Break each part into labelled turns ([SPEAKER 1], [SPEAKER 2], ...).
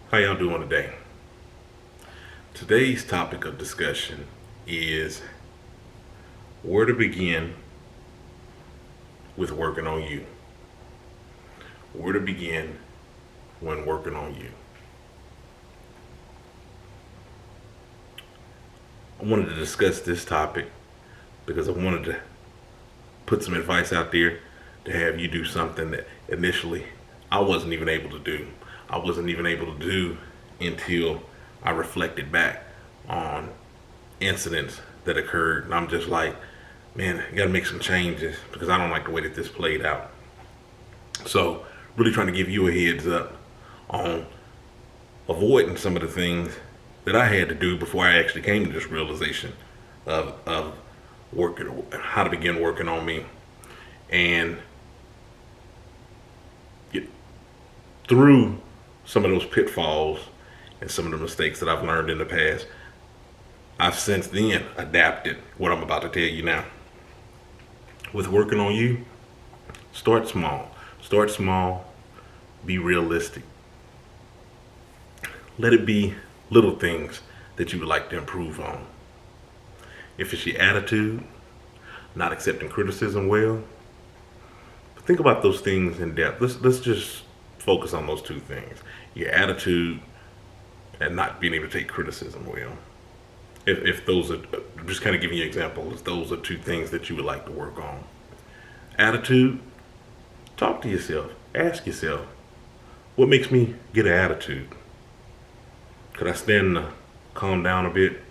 [SPEAKER 1] How y'all doing today? Today's topic of discussion is where to begin with working on you. Where to begin when working on you. I wanted to discuss this topic because I wanted to put some advice out there to have you do something that initially I wasn't even able to do. I wasn't even able to do until I reflected back on incidents that occurred. And I'm just like, man, you gotta make some changes because I don't like the way that this played out. So, really trying to give you a heads up on avoiding some of the things that I had to do before I actually came to this realization of working, how to begin working on me. And get through some of those pitfalls and some of the mistakes that I've learned in the past, I've since then adapted what I'm about to tell you now. With working on you, start small. Start small, be realistic. Let it be little things that you would like to improve on. If it's your attitude, not accepting criticism well, think about those things in depth. Let's just focus on those two things. Your attitude and not being able to take criticism well. If those are, just kind of giving you examples, those are two things that you would like to work on. Attitude, talk to yourself. Ask yourself, what makes me get an attitude? Could I stand to calm down a bit?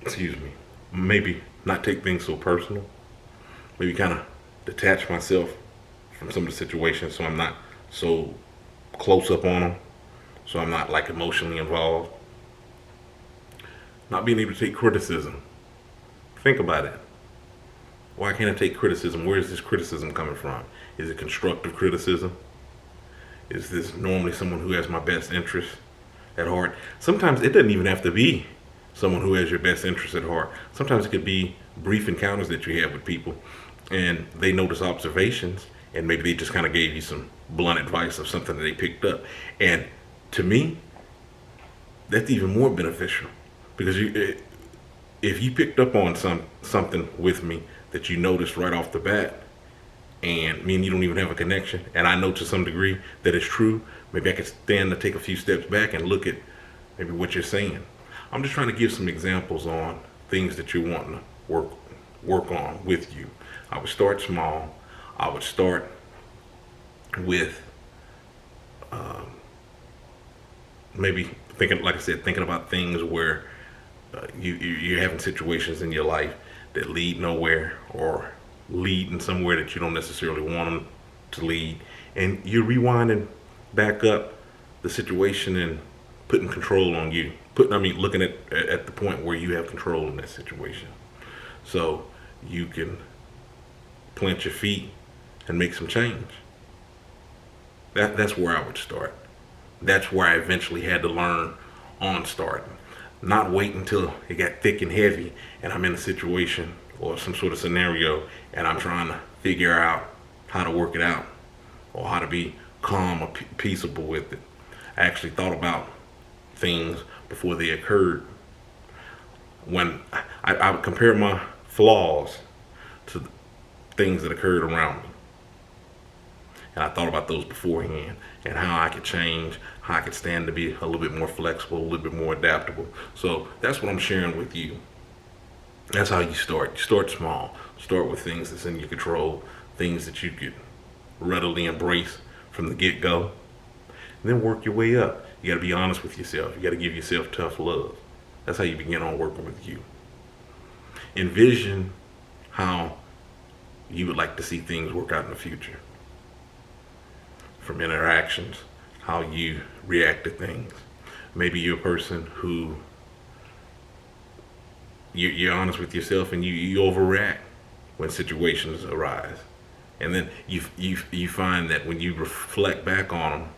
[SPEAKER 1] Excuse me. Maybe not take things so personal. Maybe kind of detach myself from some of the situations so I'm not so close up on them. So I'm not like emotionally involved. Not being able to take criticism. Think about it. Why can't I take criticism? Where is this criticism coming from? Is it constructive criticism? Is this normally someone who has my best interest at heart? Sometimes it doesn't even have to be someone who has your best interest at heart. Sometimes it could be brief encounters that you have with people and they notice observations and maybe they just kind of gave you some blunt advice of something that they picked up. And to me, that's even more beneficial because if you picked up on something with me that you noticed right off the bat, and me and you don't even have a connection, and I know to some degree that it's true, maybe I could stand to take a few steps back and look at maybe what you're saying. I'm just trying to give some examples on things that you want to work on with you. I would start small. I would start with maybe thinking, like I said, thinking about things where you're having situations in your life that lead nowhere or lead in somewhere that you don't necessarily want them to lead, and you're rewinding back up the situation and putting control on you. Looking at the point where you have control in that situation, so you can plant your feet and make some change. That's where I would start. That's where I eventually had to learn on starting. Not wait until it got thick and heavy and I'm in a situation or some sort of scenario and I'm trying to figure out how to work it out or how to be calm or peaceable with it. I actually thought about things before they occurred. When I would compare my flaws to things that occurred around me. And I thought about those beforehand and how I could change, how I could stand to be a little bit more flexible, a little bit more adaptable. So that's what I'm sharing with you. That's how you start. You start small. Start with things that's in your control, things that you could readily embrace from the get-go. And then work your way up. You got to be honest with yourself. You got to give yourself tough love. That's how you begin on working with you. Envision how you would like to see things work out in the future. From interactions, how you react to things. Maybe you're a person who you're honest with yourself and you overreact when situations arise. And then you find that when you reflect back on them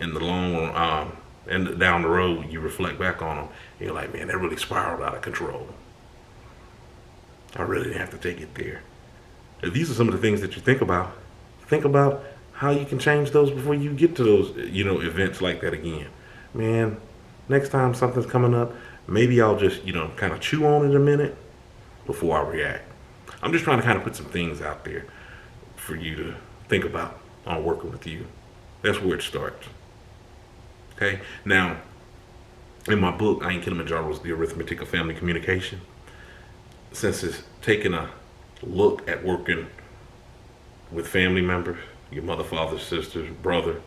[SPEAKER 1] in the long run, and down the road, you reflect back on them, and you're like, man, that really spiraled out of control. I really didn't have to take it there. If these are some of the things that you think about how you can change those before you get to those, events like that again. Man, next time something's coming up, maybe I'll just, kind of chew on it a minute before I react. I'm just trying to kind of put some things out there for you to think about on working with you. That's where it starts. Okay? Now, in my book, I Ain't Kilimanjaro, The Arithmetic of Family Communication, since it's taking a look at working with family members, your mother, father, sister, brother,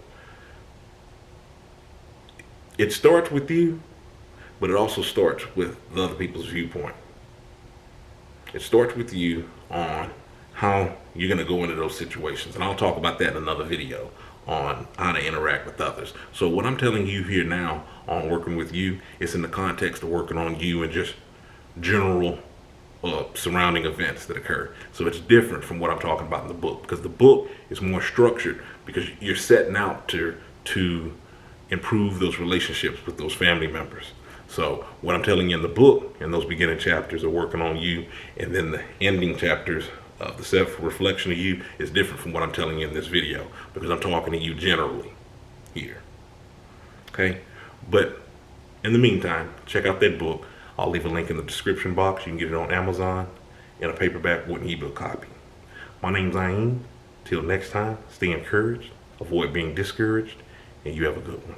[SPEAKER 1] it starts with you, but it also starts with the other people's viewpoint. It starts with you on how you're going to go into those situations. And I'll talk about that in another video on how to interact with others. So what I'm telling you here now on working with you is in the context of working on you and just general surrounding events that occur. So it's different from what I'm talking about in the book, because the book is more structured because you're setting out to improve those relationships with those family members. So what I'm telling you in the book and those beginning chapters are working on you, and then the ending chapters of the self-reflection of you is different from what I'm telling you in this video, because I'm talking to you generally here. Okay? But in the meantime, check out that book. I'll leave a link in the description box. You can get it on Amazon in a paperback or an ebook copy. My name's Ayin. Till next time, stay encouraged, avoid being discouraged, and you have a good one.